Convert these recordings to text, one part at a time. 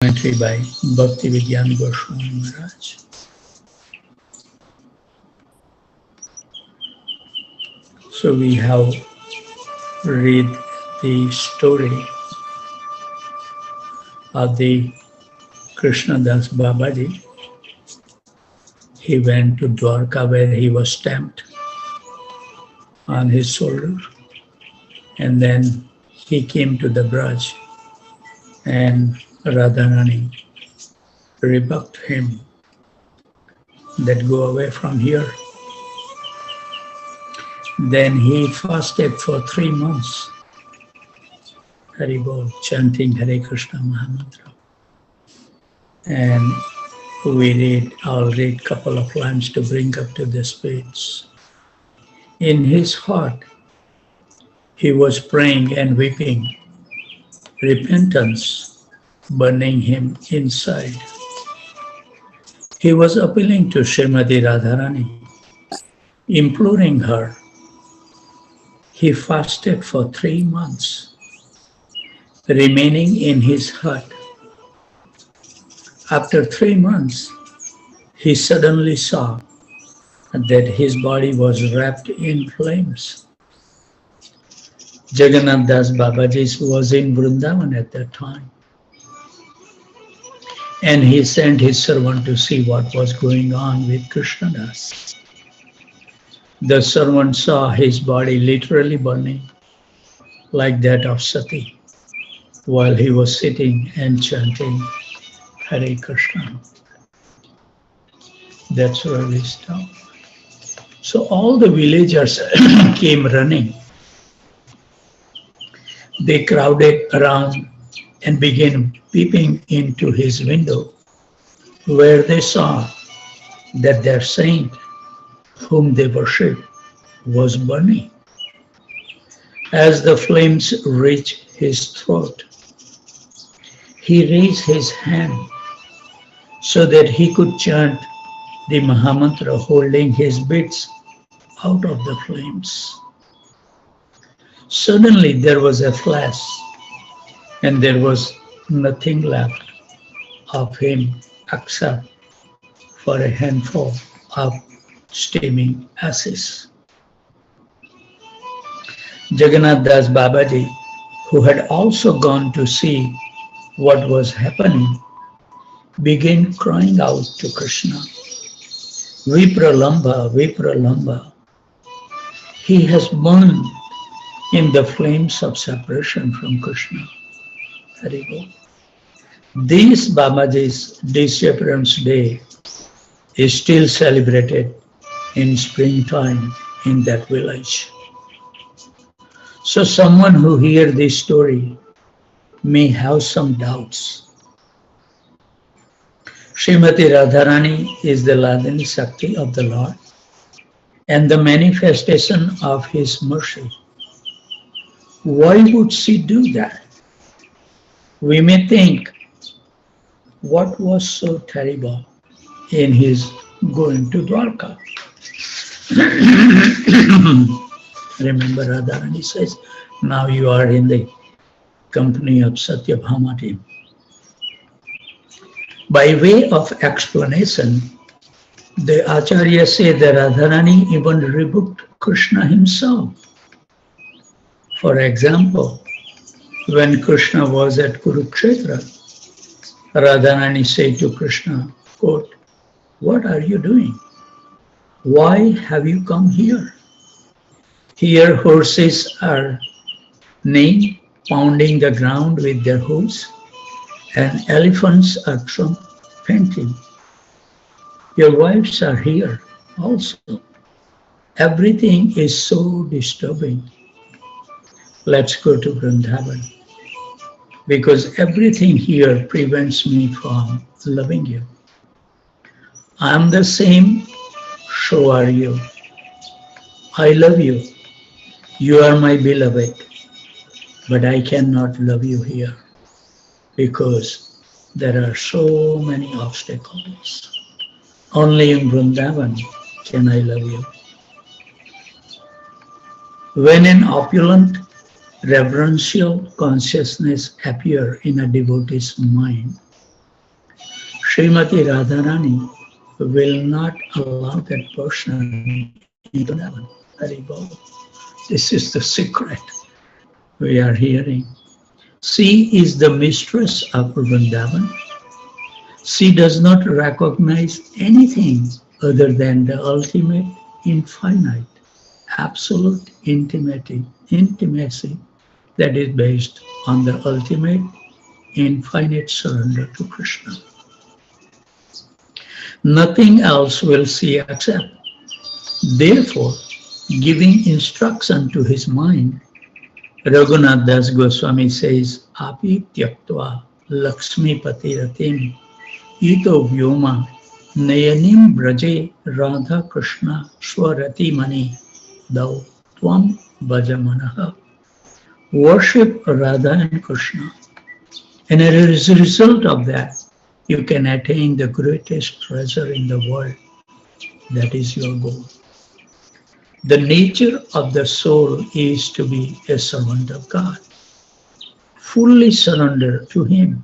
Commentary by Bhakti Vidyan Goswami Maharaj. So we have read the story of the Krishnadas Babaji. He went to Dwarka where he was stamped on his shoulder, and then he came to the Braj, and Radharani rebuked him that go away from here. Then he fasted for 3 months, Haribol, chanting Hare Krishna Mahamantra. And I'll read couple of lines to bring up to the speech. In his heart, he was praying and weeping, repentance burning him inside. He was appealing to Srimati Radharani, imploring her. He fasted for 3 months, remaining in his hut. After 3 months, he suddenly saw that his body was wrapped in flames. Jagannath Das Babaji was in Vrindavan at that time, and he sent his servant to see what was going on with Krishnadas. The servant saw his body literally burning, like that of Sati, while he was sitting and chanting Hare Krishna. That's where we stop. So all the villagers came running. They crowded around and began peeping into his window, where they saw that their saint, whom they worshipped, was burning. As the flames reached his throat, he raised his hand so that he could chant the Mahamantra, holding his beads out of the flames. Suddenly there was a flash, and there was nothing left of him except for a handful of steaming ashes. Jagannath Das Babaji, who had also gone to see what was happening, began crying out to Krishna, Vipralamba, Vipralamba. He has burned in the flames of separation from Krishna. Haribol. This Babaji's disappearance day is still celebrated in springtime in that village. So someone who hears this story may have some doubts. Srimati Radharani is the Ladini Shakti of the Lord and the manifestation of His mercy. Why would she do that? We may think, what was so terrible in his going to Dwarka? Remember, Radharani says, now you are in the company of Satyabhamati. By way of explanation, the Acharya say that Radharani even rebuked Krishna himself. For example, when Krishna was at Kurukshetra, Radharani said to Krishna, quote, what are you doing? Why have you come here? Here horses are neighing, pounding the ground with their hooves, and elephants are fainting. Your wives are here also. Everything is so disturbing. Let's go to Vrindavan, because everything here prevents me from loving you. I am the same, so are you. I love you. You are my beloved, but I cannot love you here because there are so many obstacles. Only in Vrindavan can I love you. When an opulent, reverential consciousness appears in a devotee's mind, Srimati Radharani will not allow that person into heaven. Hari Bol. This is the secret we are hearing. She is the mistress of Vrindavan. She does not recognize anything other than the ultimate, infinite, absolute intimacy that is based on the ultimate, infinite surrender to Krishna. Nothing else will she accept. Therefore, giving instruction to his mind, Raghunath Das Goswami says, Api tyaktva lakshmi patiratim ito vyoma nayanim braje radha krishna swarati mani dau tvam bhajamanaha. Worship Radha and Krishna. And as a result of that, you can attain the greatest treasure in the world. That is your goal. The nature of the soul is to be a servant of God, fully surrender to Him.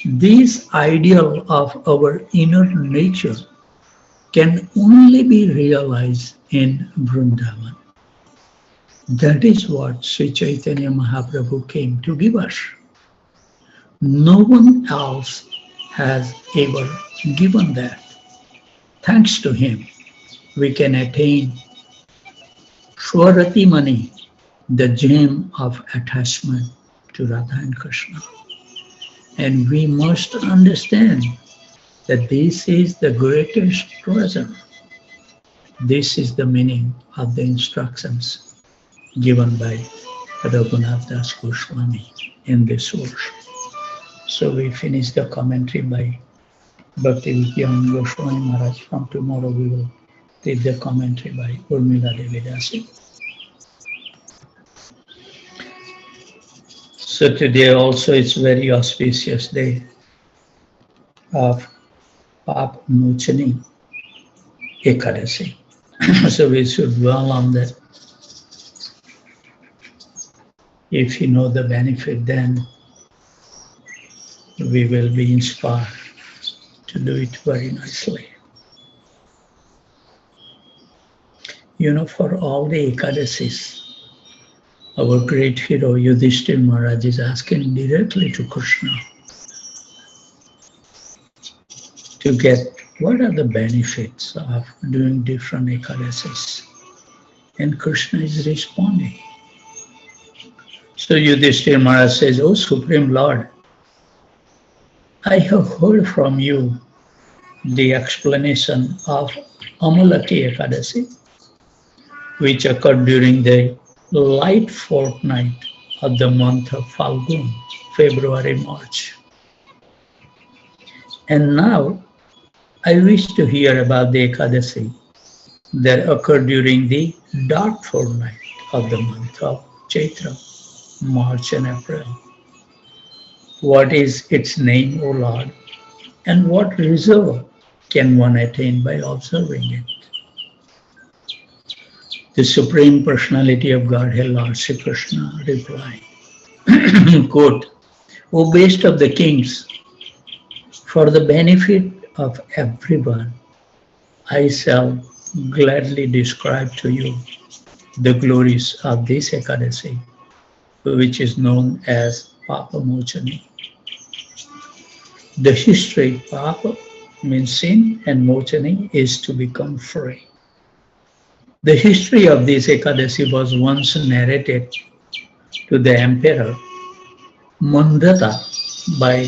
This ideal of our inner nature can only be realized in Vrindavan. That is what Sri Chaitanya Mahaprabhu came to give us. No one else has ever given that. Thanks to him, we can attain Swarati Mani, the gem of attachment to Radha and Krishna. And we must understand that this is the greatest treasure. This is the meaning of the instructions given by Raghunath Das Goswami in this verse. So we finish the commentary by Bhakti Vidyan Goswami Maharaj. From tomorrow we will take the commentary by Urmila Devi Dasi. So today also it's very auspicious day of Pap Mochani Ekadasi. So we should dwell on that. If you know the benefit, then we will be inspired to do it very nicely. You know, for all the Ekadasis, our great hero Yudhishthira Maharaj is asking directly to Krishna to get what are the benefits of doing different Ekadasis. And Krishna is responding. So Yudhishthira Maharaj says, "O Supreme Lord, I have heard from you the explanation of Amalaki Ekadasi, which occurred during the light fortnight of the month of Falgun, February, March. And now I wish to hear about the Ekadasi that occurred during the dark fortnight of the month of Chaitra, March and April. What is its name, O Lord, and what result can one attain by observing it?" The Supreme Personality of Godhead, Lord Sri Krishna, replied, quote, "O best of the kings, for the benefit of everyone, I shall gladly describe to you the glories of this Ekadasi, which is known as Papa Mochani. The history, Papa means sin and Mochani is to become free. The history of this Ekadasi was once narrated to the emperor Mandata by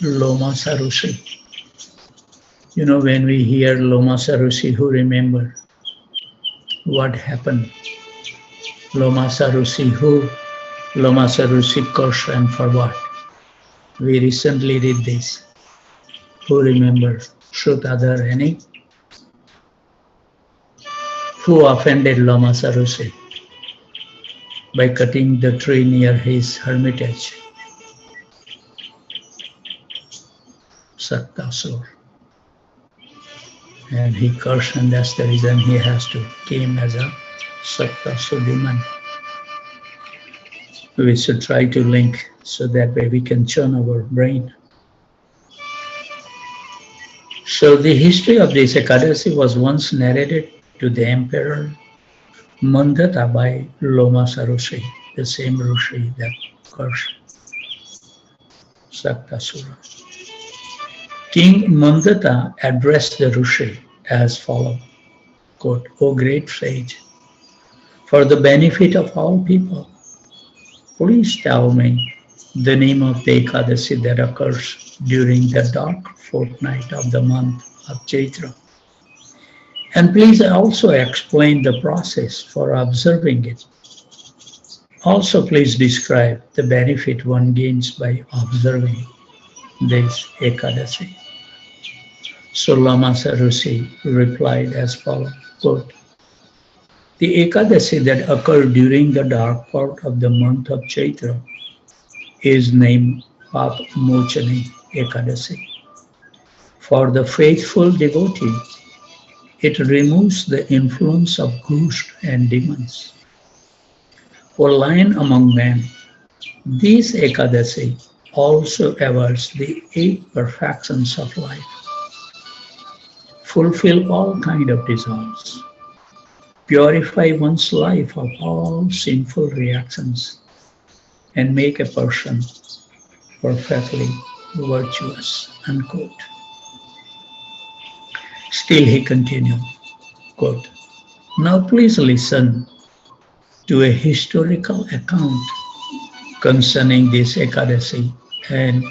Loma Sarushi. You know, when we hear Loma Sarushi, who remember what happened? Loma Sarushi, who? Loma Sarushi cursed and for what? We recently did this. Who remembers? Shrutadhar, any? Who offended Lama Sarushi by cutting the tree near his hermitage? Saktasur. And he cursed, and that's the reason he has to came as a Saktasur demon. We should try to link so that way we can churn our brain. So the history of this Ekadasi was once narrated to the emperor Mandata by Lomasa Rishi, the same Rishi that cursed Saktasura. King Mandata addressed the Rishi as follows, quote, O great sage, for the benefit of all people, please tell me the name of the Ekadasi that occurs during the dark fortnight of the month of Chaitra. And please also explain the process for observing it. Also, please describe the benefit one gains by observing this Ekadasi. So Lamasa Rishi replied as follows, quote, the Ekadasi that occurred during the dark part of the month of Chaitra is named Pap Mochani Ekadasi. For the faithful devotee, it removes the influence of ghosts and demons. For lying among men, this Ekadasi also averts the 8 perfections of life, fulfill all kind of desires, purify one's life of all sinful reactions, and make a person perfectly virtuous, unquote. Still he continued, quote, now please listen to a historical account concerning this Ekadasi and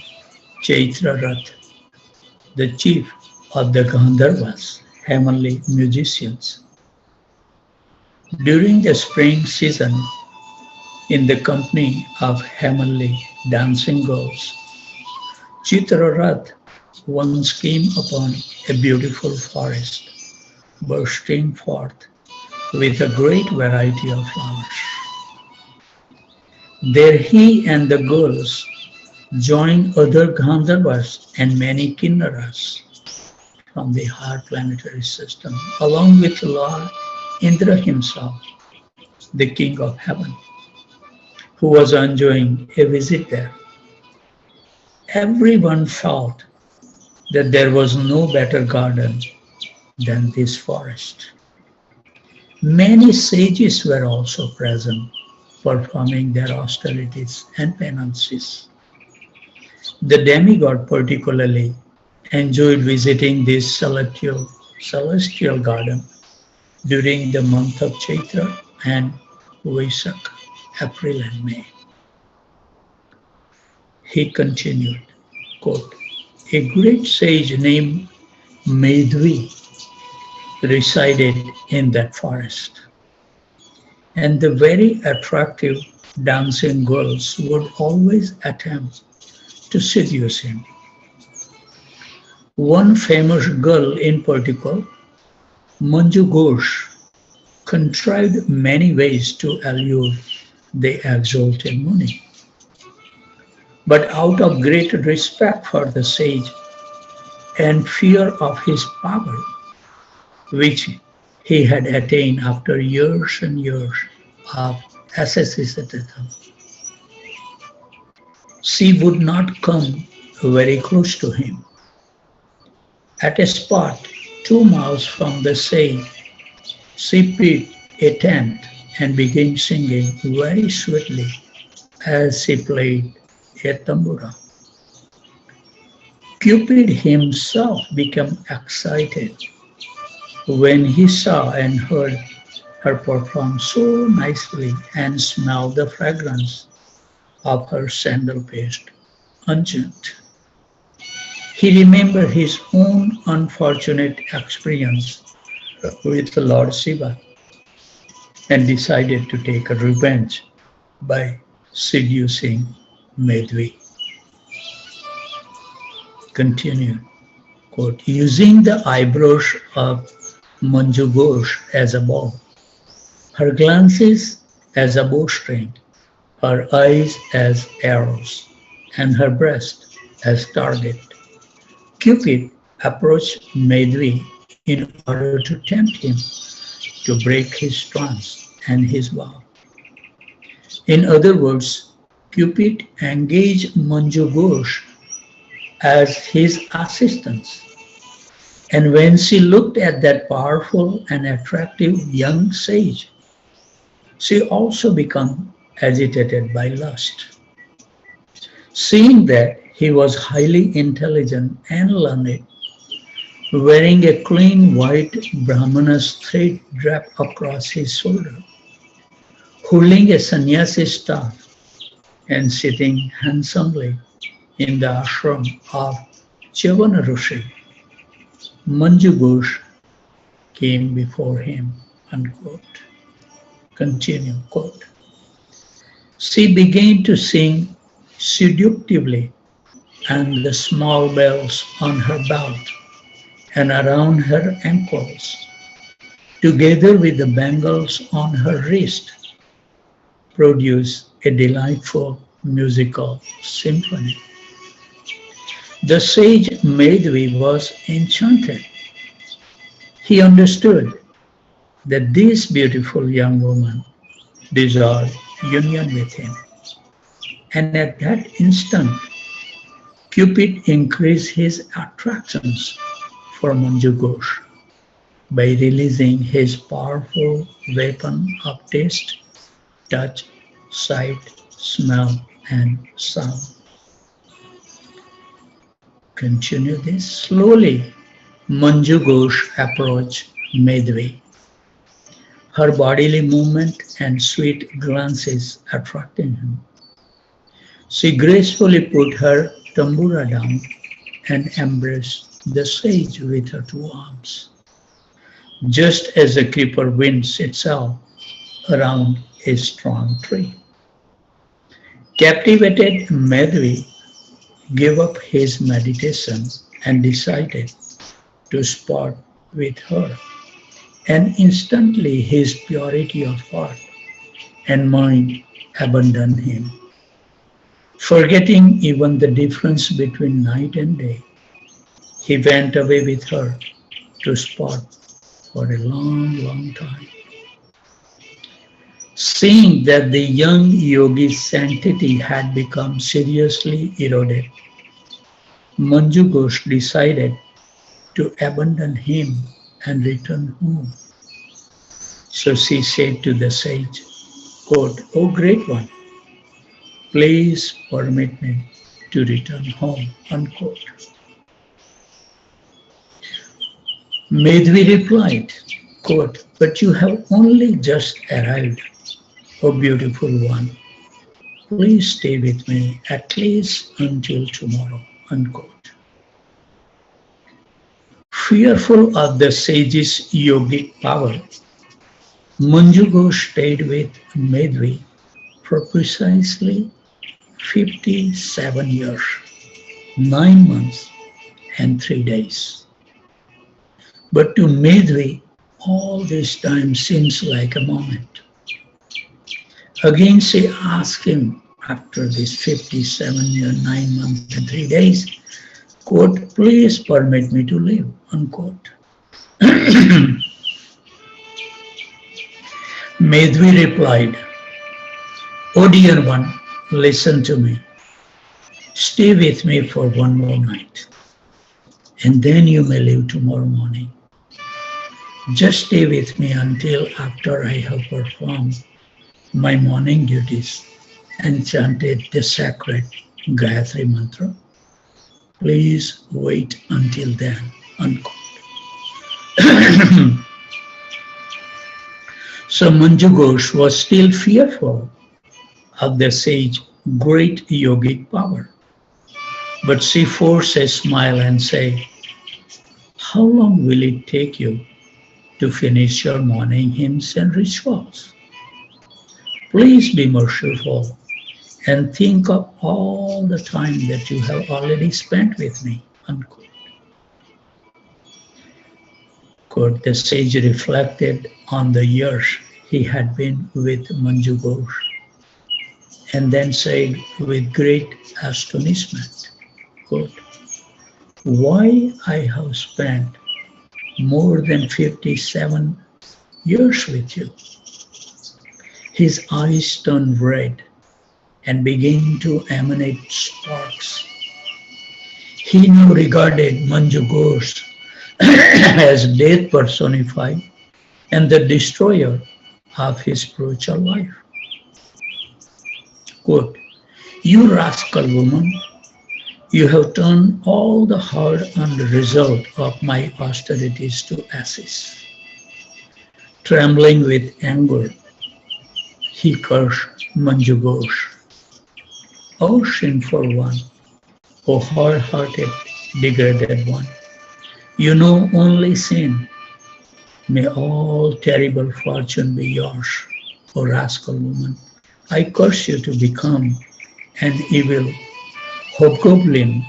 Chaitra Rath, the chief of the Gandharvas, heavenly musicians. During the spring season, in the company of heavenly dancing girls, Chaitra Rath once came upon a beautiful forest, bursting forth with a great variety of flowers. There he and the girls joined other Gandharvas and many Kinnaras from the higher planetary system, along with Lord Indra himself, the king of heaven, who was enjoying a visit there. Everyone felt that there was no better garden than this forest. Many sages were also present, performing their austerities and penances. The demigod particularly enjoyed visiting this celestial garden during the month of Chaitra and Vaisak, April and May. He continued, quote, a great sage named Medvi resided in that forest, and the very attractive dancing girls would always attempt to seduce him. One famous girl in particular, Manju Ghosh, contrived many ways to allure the exalted Muni. But out of great respect for the sage and fear of his power, which he had attained after years and years of asceticism, she would not come very close to him. At a spot 2 miles from the sage, she pitched a tent and began singing very sweetly as she played a tambura. Cupid himself became excited when he saw and heard her perform so nicely and smelled the fragrance of her sandal paste unguent. He remembered his own unfortunate experience with Lord Shiva and decided to take a revenge by seducing Medvi. Continued, quote, using the eyebrows of Manju Ghosh as a bow, her glances as a bowstring, her eyes as arrows, and her breast as target, Cupid approached Medvi in order to tempt him to break his trance and his vow. In other words, Cupid engaged Manju Ghosh as his assistant And when she looked at that powerful and attractive young sage, she also became agitated by lust. Seeing that he was highly intelligent and learned, wearing a clean white Brahmana's thread draped across his shoulder, holding a sannyasi staff and sitting handsomely in the ashram of Chavana Rishi, Manju Ghosh came before him, unquote. Continue, quote. She began to sing seductively, and the small bells on her belt and around her ankles, together with the bangles on her wrist, produced a delightful musical symphony. The sage Madhvi was enchanted. He understood that this beautiful young woman desired union with him. And at that instant, Cupid increased his attractions for Manju Ghosh by releasing his powerful weapon of taste, touch, sight, smell, and sound. Continue this. Slowly, Manju Ghosh approached Madhvi, her bodily movement and sweet glances attracting him. She gracefully put her tambura down and embraced the sage with her two arms, just as a creeper winds itself around a strong tree. Captivated Madhvi gave up his meditation and decided to sport with her, and instantly his purity of heart and mind abandoned him. Forgetting even the difference between night and day, he went away with her to sport for a long, long time. Seeing that the young yogi's sanctity had become seriously eroded, Manju Ghosh decided to abandon him and return home. So she said to the sage, quote, "O great one, please permit me to return home," unquote. Madhvi replied, quote, "But you have only just arrived, O beautiful one. Please stay with me at least until tomorrow," unquote. Fearful of the sage's yogic power, Manju Ghosh stayed with Madhvi for precisely 57 years, 9 months, and 3 days. But to Madhvi, all this time seems like a moment. Again, she asked him after this 57 years, 9 months, and 3 days, quote, "Please permit me to live," unquote. Madhvi replied, "O dear one, listen to me. Stay with me for one more night, and then you may leave tomorrow morning. Just stay with me until after I have performed my morning duties and chanted the sacred Gayatri mantra. Please wait until then," unquote. So Manju Ghosh was still fearful of the sage's great yogic power. But she forced a smile and said, "How long will it take you to finish your morning hymns and rituals? Please be merciful and think of all the time that you have already spent with me," unquote. Quote, the sage reflected on the years he had been with Manju Ghosh and then said with great astonishment, quote, "Why I have spent more than 57 years with you." His eyes turned red and began to emanate sparks. He now regarded Manju Ghosh as death personified and the destroyer of his spiritual life. Quote, "You rascal woman, you have turned all the hard-earned result of my austerities to ashes." Trembling with anger, he cursed Manju Ghosh. "O sinful one, O hard-hearted, degraded one, you know only sin. May all terrible fortune be yours, O rascal woman. I curse you to become an evil hobgoblin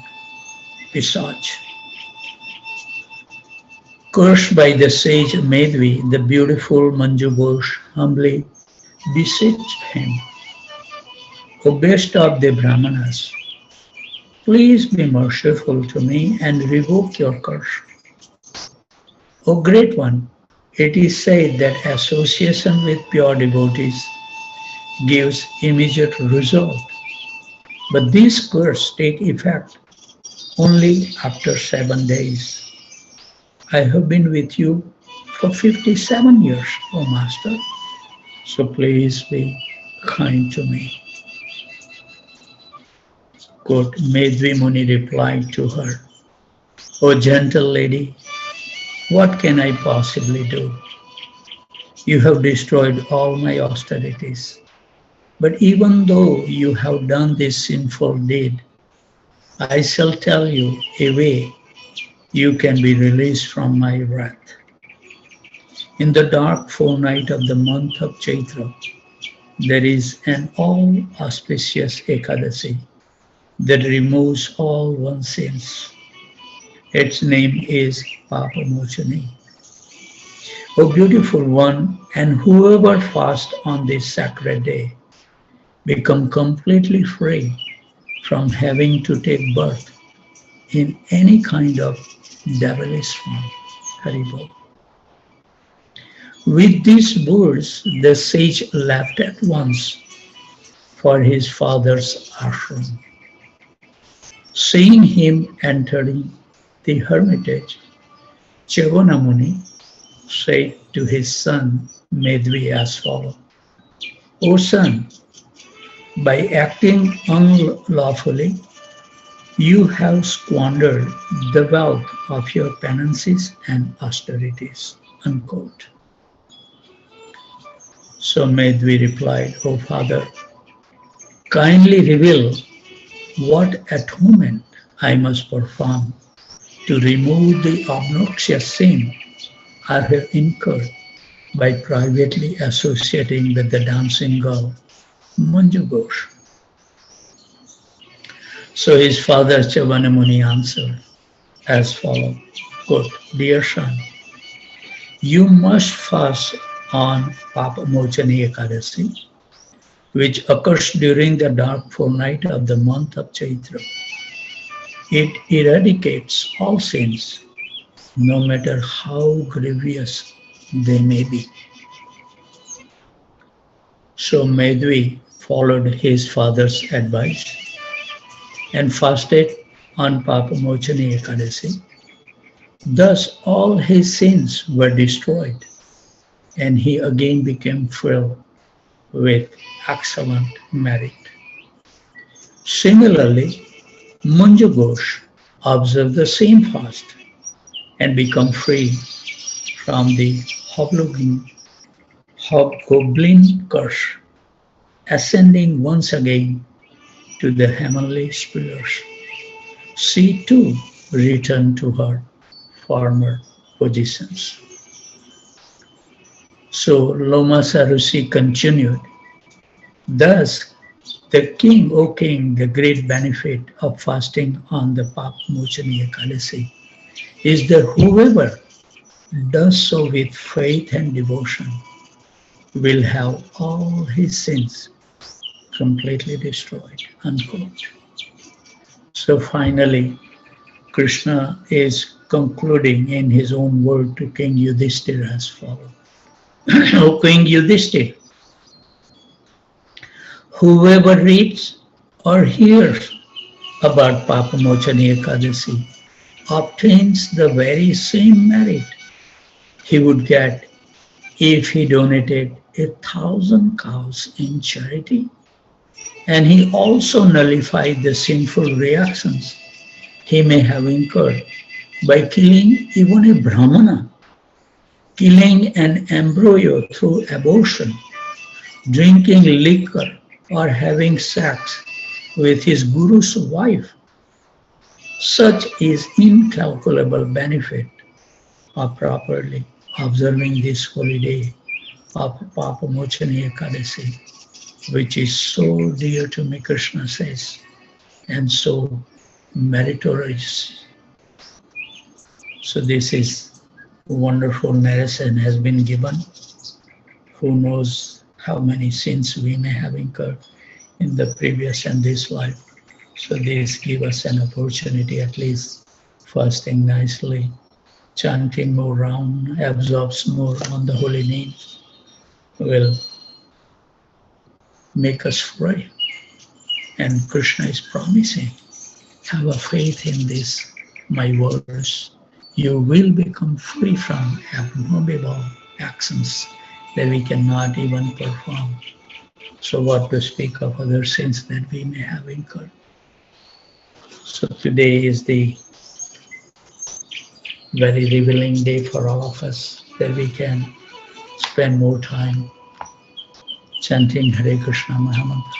pisach." Cursed by the sage Medvi, the beautiful Manju Ghosh humbly beseeched him, "O best of the Brahmanas, please be merciful to me and revoke your curse. O great one, it is said that association with pure devotees gives immediate result, but these curses take effect only after 7 days. I have been with you for 57 years, O Master, so please be kind to me." Quote, Medvi Muni replied to her, "O gentle lady, what can I possibly do? You have destroyed all my austerities. But even though you have done this sinful deed, I shall tell you a way you can be released from my wrath. In the dark fortnight of the month of Chaitra, there is an all-auspicious Ekadasi that removes all one's sins. Its name is Papamochani. O beautiful one, and whoever fasts on this sacred day become completely free from having to take birth in any kind of devilish form." Haribol. With these words, the sage left at once for his father's ashram. Seeing him entering the hermitage, Chavanamuni said to his son Medvi as follows, "O son, by acting unlawfully, you have squandered the wealth of your penances and austerities." Unquote. So Medvi replied, "O father, kindly reveal what atonement I must perform to remove the obnoxious sin I have incurred by privately associating with the dancing girl, Manju Ghosh." So his father Chavanamuni answered as follows, quote, "Dear son, you must fast on Papamochani Ekadasi, which occurs during the dark fortnight of the month of Chaitra. It eradicates all sins, no matter how grievous they may be." So Medvi followed his father's advice and fasted on Papamochani Ekadasi. Thus all his sins were destroyed, and he again became filled with excellent merit. Similarly, Manju Ghosh observed the same fast and become free from the hobgoblin curse, ascending once again to the heavenly spheres. She too returned to her former positions. So Loma Sarusi continued, "Thus, the king, O king, the great benefit of fasting on the Papamochani Ekadasi is that whoever does so with faith and devotion will have all his sins completely destroyed." Unquote. So finally, Krishna is concluding in his own word to King Yudhishthira as follows. O King Yudhishthira, whoever reads or hears about Papamochani Ekadasi obtains the very same merit he would get if he donated 1,000 cows in charity. And he also nullified the sinful reactions he may have incurred by killing even a Brahmana, killing an embryo through abortion, drinking liquor, or having sex with his guru's wife. Such is incalculable benefit of properly observing this holy day of Papamochana Ekadasi, which is so dear to me, Krishna says, and so meritorious. So this is wonderful narration has been given. Who knows how many sins we may have incurred in the previous and this life. So this gives us an opportunity, at least fasting nicely, chanting more round, absorbs more on the holy names, will make us free. And Krishna is promising, have a faith in this, my words. You will become free from abnormal actions that we cannot even perform. So what to speak of other sins that we may have incurred. So today is the very revealing day for all of us, that we can spend more time chanting Hare Krishna Mahamantra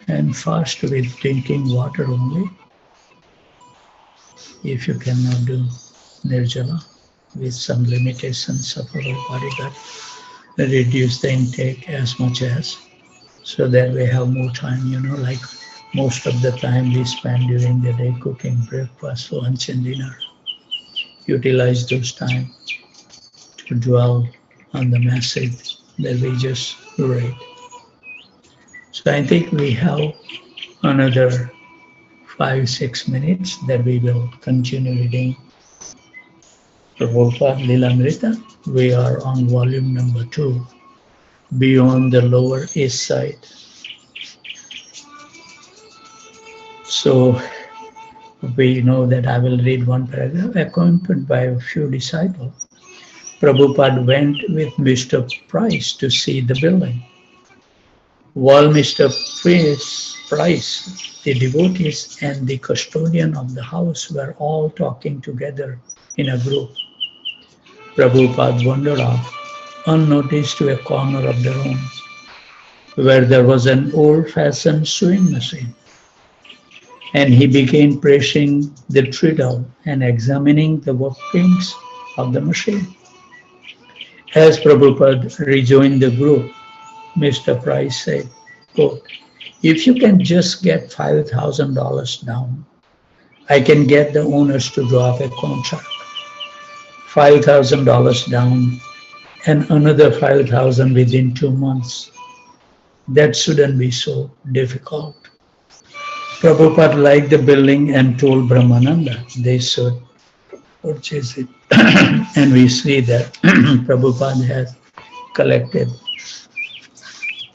and fast with drinking water only. If you cannot do Nirjala with some limitations of our body, but reduce the intake as much as, so that we have more time, like most of the time we spend during the day cooking breakfast, lunch and dinner. Utilize those time to dwell on the message that we just read. So I think we have another 5-6 minutes that we will continue reading Prabhupada Lilamrta. We are on volume number 2, Beyond the Lower East Side. So we know that I will read one paragraph. Accompanied by a few disciples, Prabhupada went with Mr. Price to see the building. While Mr. Price, the devotees and the custodian of the house were all talking together in a group, Prabhupada wandered off unnoticed to a corner of the room where there was an old-fashioned sewing machine. And he began pressing the treadle and examining the workings of the machine. As Prabhupada rejoined the group, Mr. Price said, quote, "If you can just get $5,000 down, I can get the owners to draw up a contract. $5,000 down and another $5,000 within 2 months. That shouldn't be so difficult." Prabhupada liked the building and told Brahmananda they should purchase it. And we see that Prabhupada has collected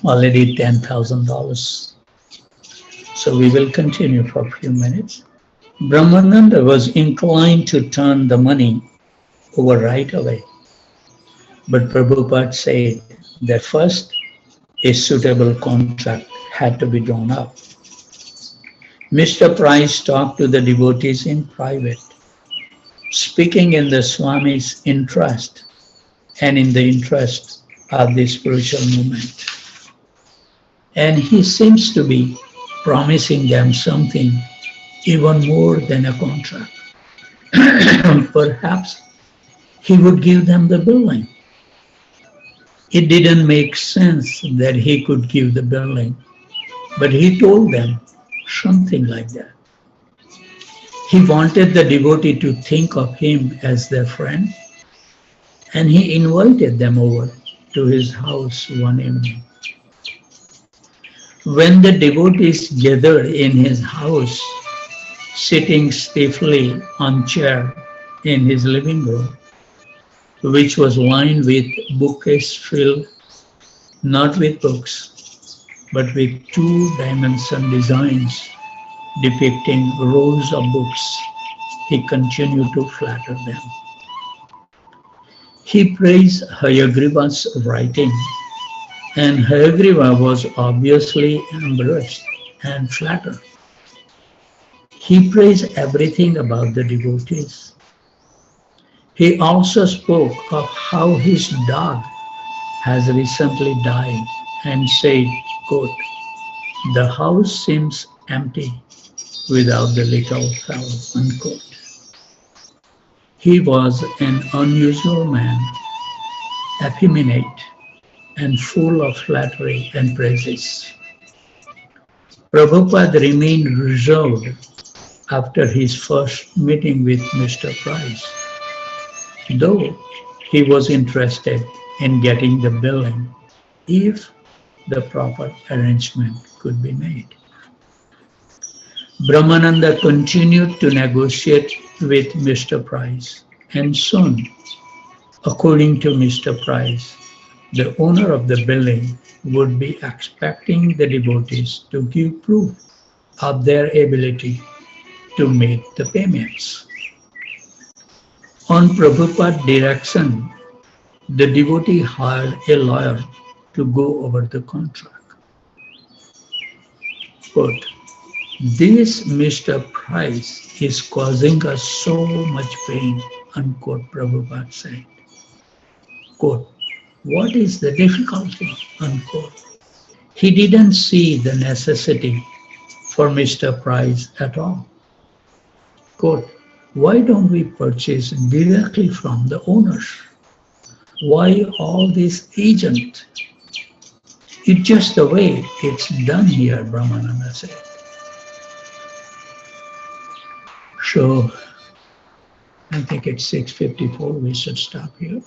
already $10,000. So we will continue for a few minutes. Brahmananda was inclined to turn the money over right away. But Prabhupada said that first a suitable contract had to be drawn up. Mr. Price talked to the devotees in private, speaking in the Swami's interest and in the interest of the spiritual movement. And he seems to be promising them something even more than a contract. Perhaps he would give them the building. It didn't make sense that he could give the building, but he told them something like that. He wanted the devotee to think of him as their friend, and he invited them over to his house one evening. When the devotees gathered in his house, sitting stiffly on chair in his living room, which was lined with bookcases filled not with books, but with two-dimension designs depicting rows of books he continued to flatter them. He praised Hayagriva's writing, and Hayagriva was obviously embarrassed and flattered. He praised everything about the devotees. He also spoke of how his dog has recently died and said, quote, "The house seems empty without the little fellow," unquote. He was an unusual man, effeminate and full of flattery and praises. Prabhupada remained reserved after his first meeting with Mr. Price, though he was interested in getting the billing if the proper arrangement could be made. Brahmananda continued to negotiate with Mr. Price, and soon, according to Mr. Price, the owner of the building would be expecting the devotees to give proof of their ability to make the payments. On Prabhupada's direction, the devotee hired a lawyer to go over the contract. Quote, "This Mr. Price is causing us so much pain," unquote, Prabhupada said. Quote, "What is the difficulty?" unquote. He didn't see the necessity for Mr. Price at all. Quote, "Why don't we purchase directly from the owners? Why all this agent? It's just the way it's done here," Brahmananda said. So, I think it's 6:54, we should stop here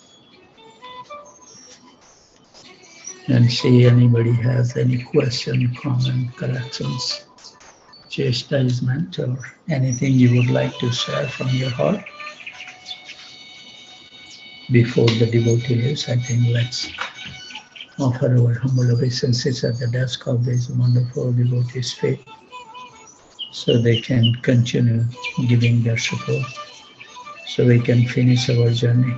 and see anybody has any question, comment, corrections, chastisement, or anything you would like to share from your heart. Before the devotee leaves, I think let's offer our humble obeisances at the desk of these wonderful devotees' feet, so they can continue giving their support, so we can finish our journey.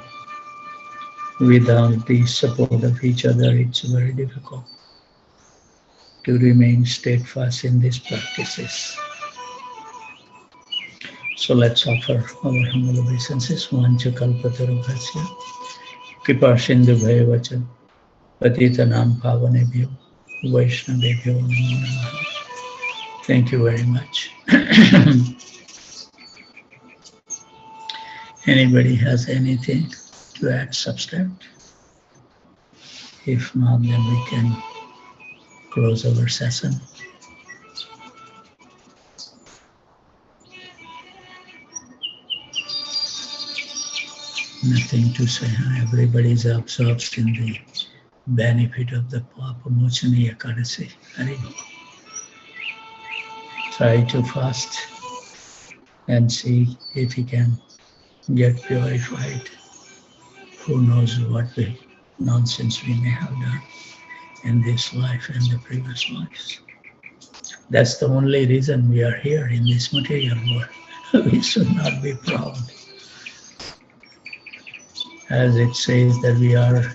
Without the support of each other, it's very difficult to remain steadfast in these practices. So let's offer our humble obeisances. Vancha kalpatarubhasya kripa sindhu bhayavacha patitanam pavanebhyo vaishnavebhyo namo namaha. Thank you very much. Anybody has anything to add, subtract? If not, then we can close our session. Nothing to say. Everybody is absorbed in the benefit of the Papa Mochani Ekadasi. Try to fast and see if he can get purified. Who knows what nonsense we may have done in this life and the previous lives. That's the only reason we are here in this material world. We should not be proud. As it says that we are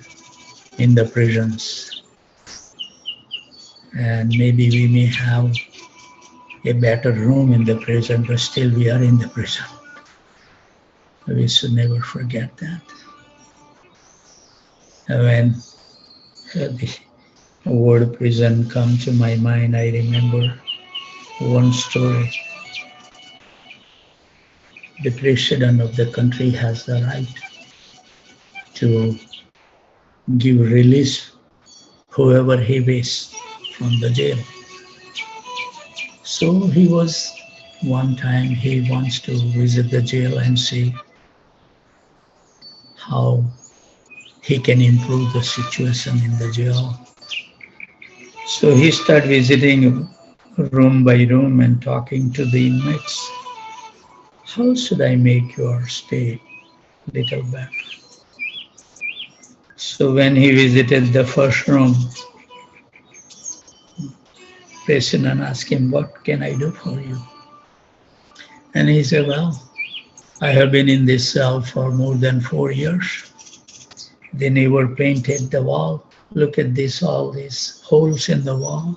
in the prisons, and maybe we may have a better room in the prison, but still we are in the prison. We should never forget that. When the word prison comes to my mind, I remember one story. The president of the country has the right to give release whoever he wishes from the jail. So one time he wants to visit the jail and see how he can improve the situation in the jail. So he started visiting room by room and talking to the inmates. How should I make your stay little better? So when he visited the first room, President asked him, what can I do for you? And he said, well, I have been in this cell for more than 4 years. They never painted the wall. Look at this, all these holes in the wall.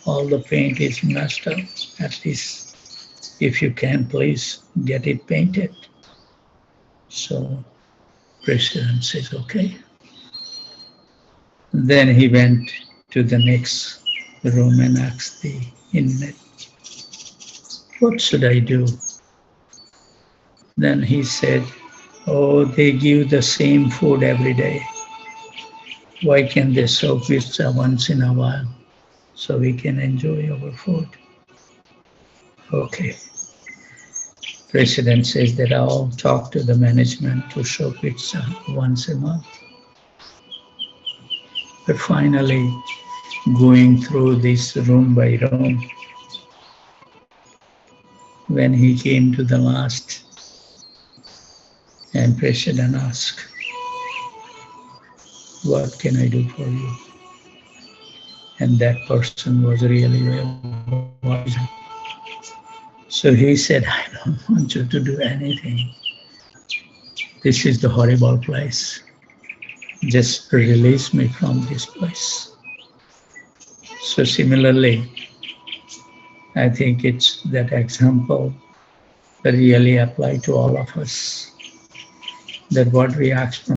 All the paint is messed up. At least, if you can, please get it painted. So, President says, okay. Then he went to the next room and asked the inmate, what should I do? Then he said, oh, they give the same food every day. Why can't they serve pizza once in a while so we can enjoy our food? Okay. President says that I'll talk to the management to show pizza once a month. But finally, going through this room by room, when he came to the last, and President asked, what can I do for you? And that person was really wise. So he said, I don't want you to do anything. This is the horrible place. Just release me from this place. So similarly, I think it's that example that really applies to all of us. That what we ask from